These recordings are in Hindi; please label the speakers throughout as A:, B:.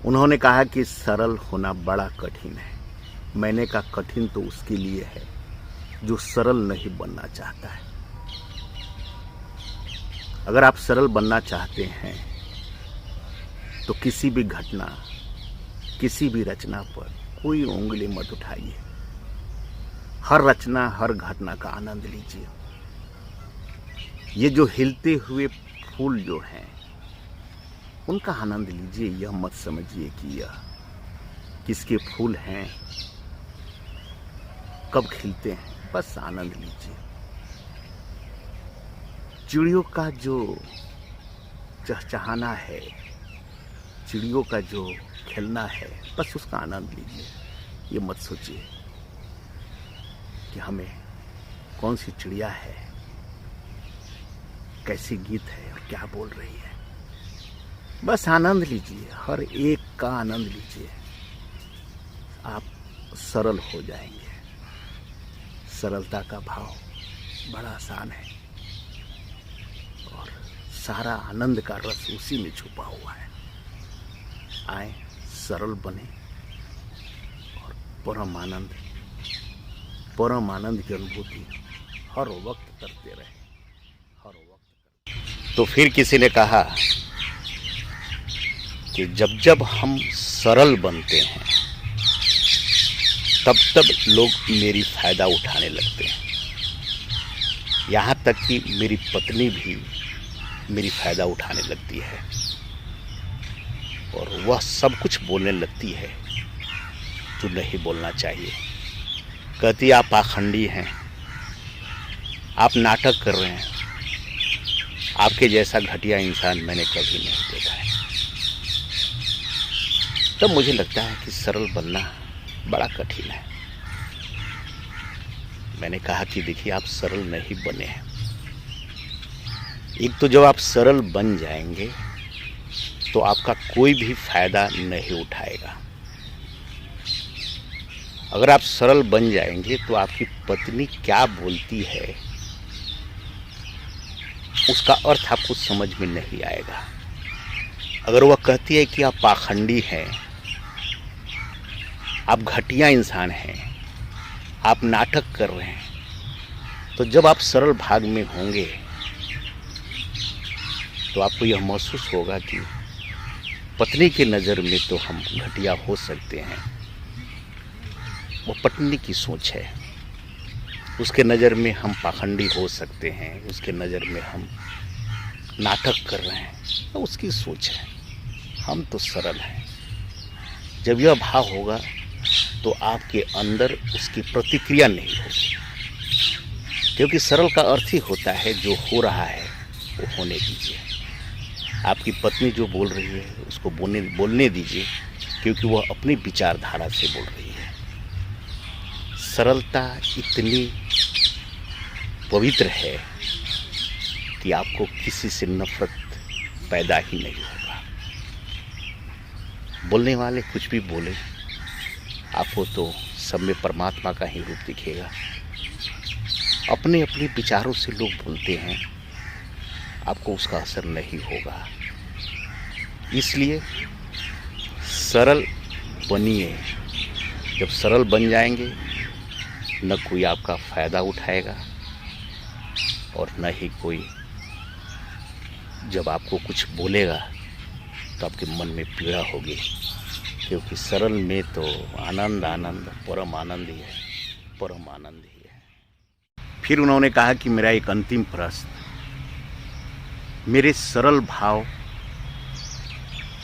A: उन्होंने कहा कि सरल होना बड़ा कठिन है। मैंने कहा कठिन तो उसके लिए है जो सरल नहीं बनना चाहता है। अगर आप सरल बनना चाहते हैं तो किसी भी घटना, किसी भी रचना पर कोई उंगली मत उठाइए। हर रचना, हर घटना का आनंद लीजिए। ये जो हिलते हुए फूल जो हैं उनका आनंद लीजिए। यह मत समझिए कि यह किसके फूल हैं, कब खिलते हैं, बस आनंद लीजिए। चिड़ियों का जो चहचहाना है, चिड़ियों का जो खेलना है, बस उसका आनंद लीजिए। ये मत सोचिए कि हमें कौन सी चिड़िया है, कैसी गीत है और क्या बोल रही है। बस आनंद लीजिए, हर एक का आनंद लीजिए। आप सरल हो जाएंगे। सरलता का भाव बड़ा आसान है और सारा आनंद का रस उसी में छुपा हुआ है। आए, सरल बने और परम आनंद की अनुभूति हर वक्त करते रहे, हर वक्त। तो फिर किसी ने कहा कि जब जब हम सरल बनते हैं तब तब लोग मेरी फायदा उठाने लगते हैं। यहाँ तक कि मेरी पत्नी भी मेरी फायदा उठाने लगती है और वह सब कुछ बोलने लगती है जो नहीं बोलना चाहिए। कहती आप पाखंडी हैं, आप नाटक कर रहे हैं, आपके जैसा घटिया इंसान मैंने कभी नहीं देखा है। तब मुझे लगता है कि सरल बनना बड़ा कठिन है। मैंने कहा कि देखिए, आप सरल नहीं बने हैं। एक तो जब आप सरल बन जाएंगे तो आपका कोई भी फायदा नहीं उठाएगा। अगर आप सरल बन जाएंगे तो आपकी पत्नी क्या बोलती है उसका अर्थ आपको समझ में नहीं आएगा। अगर वह कहती है कि आप पाखंडी हैं, आप घटिया इंसान हैं, आप नाटक कर रहे हैं, तो जब आप सरल भाग में होंगे तो आपको यह महसूस होगा कि पत्नी की नज़र में तो हम घटिया हो सकते हैं। वो पत्नी की सोच है, उसके नज़र में हम पाखंडी हो सकते हैं, उसके नज़र में हम नाटक कर रहे हैं, तो उसकी सोच है। हम तो सरल हैं। जब यह भाव होगा तो आपके अंदर उसकी प्रतिक्रिया नहीं होगी, क्योंकि सरल का अर्थ ही होता है जो हो रहा है वो होने दीजिए। आपकी पत्नी जो बोल रही है उसको बोलने दीजिए, क्योंकि वह अपनी विचारधारा से बोल रही है। सरलता इतनी पवित्र है कि आपको किसी से नफरत पैदा ही नहीं होगा। बोलने वाले कुछ भी बोले, आपको तो सब में परमात्मा का ही रूप दिखेगा। अपने अपने विचारों से लोग बोलते हैं, आपको उसका असर नहीं होगा। इसलिए सरल बनिए। जब सरल बन जाएंगे न कोई आपका फायदा उठाएगा और न ही कोई जब आपको कुछ बोलेगा तो आपके मन में पीड़ा होगी, क्योंकि सरल में तो आनंद परम आनंद ही है, परम आनंद ही है। फिर उन्होंने कहा कि मेरा एक अंतिम प्रश्न, मेरे सरल भाव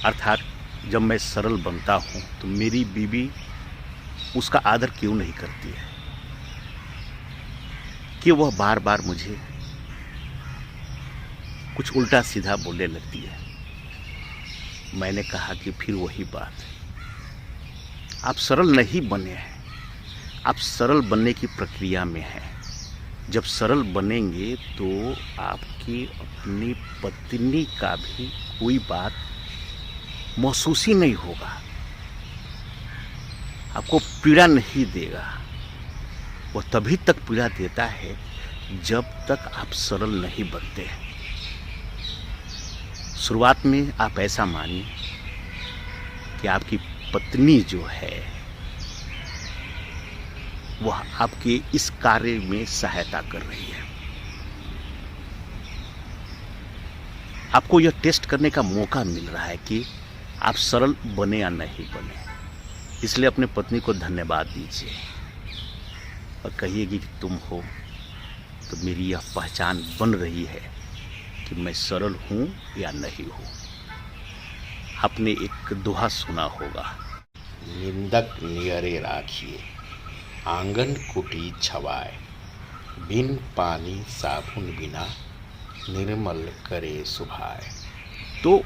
A: अर्थात जब मैं सरल बनता हूँ तो मेरी बीवी उसका आदर क्यों नहीं करती है, कि वह बार बार मुझे कुछ उल्टा सीधा बोलने लगती है। मैंने कहा कि फिर वही बात, आप सरल नहीं बने हैं, आप सरल बनने की प्रक्रिया में हैं। जब सरल बनेंगे तो आपकी अपनी पत्नी का भी कोई बात महसूस ही नहीं होगा, आपको पीड़ा नहीं देगा। वह तभी तक पीड़ा देता है जब तक आप सरल नहीं बनते हैं। शुरुआत में आप ऐसा मानिए कि आपकी पत्नी जो है वह आपके इस कार्य में सहायता कर रही है। आपको यह टेस्ट करने का मौका मिल रहा है कि आप सरल बने या नहीं बने। इसलिए अपने पत्नी को धन्यवाद दीजिए और कहिएगी कि तुम हो तो मेरी यह पहचान बन रही है कि मैं सरल हूँ या नहीं हूँ। आपने एक दोहा सुना होगा,
B: निंदक नियरे राखिए आंगन कुटी छवाए, बिन पानी साबुन बिना निर्मल करे सुभाए।
A: तो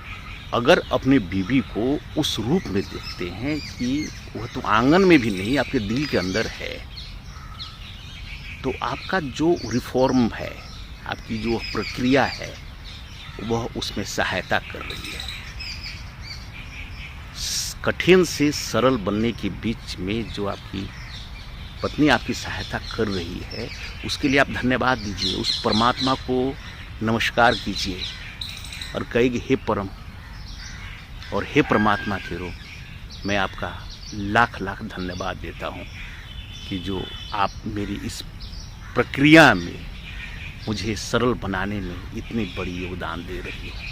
A: अगर अपने बीवी को उस रूप में देखते हैं कि वह तो आंगन में भी नहीं आपके दिल के अंदर है, तो आपका जो रिफॉर्म है, आपकी जो प्रक्रिया है, वह उसमें सहायता कर रही है। कठिन से सरल बनने के बीच में जो आपकी पत्नी आपकी सहायता कर रही है, उसके लिए आप धन्यवाद दीजिए, उस परमात्मा को नमस्कार कीजिए और कहेंगे, हे परम और हे परमात्मा के रूप, मैं आपका लाख लाख धन्यवाद देता हूँ कि जो आप मेरी इस प्रक्रिया में मुझे सरल बनाने में इतनी बड़ी योगदान दे रही है।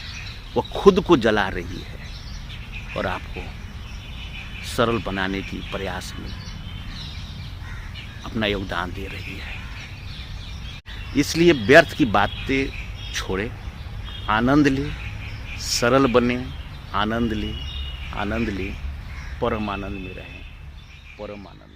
A: वह खुद को जला रही है और आपको सरल बनाने की प्रयास में अपना योगदान दे रही है। इसलिए व्यर्थ की बातें छोड़े, आनंद ले, सरल बने, आनंद ले, परम आनंद में रहें, परम आनंद।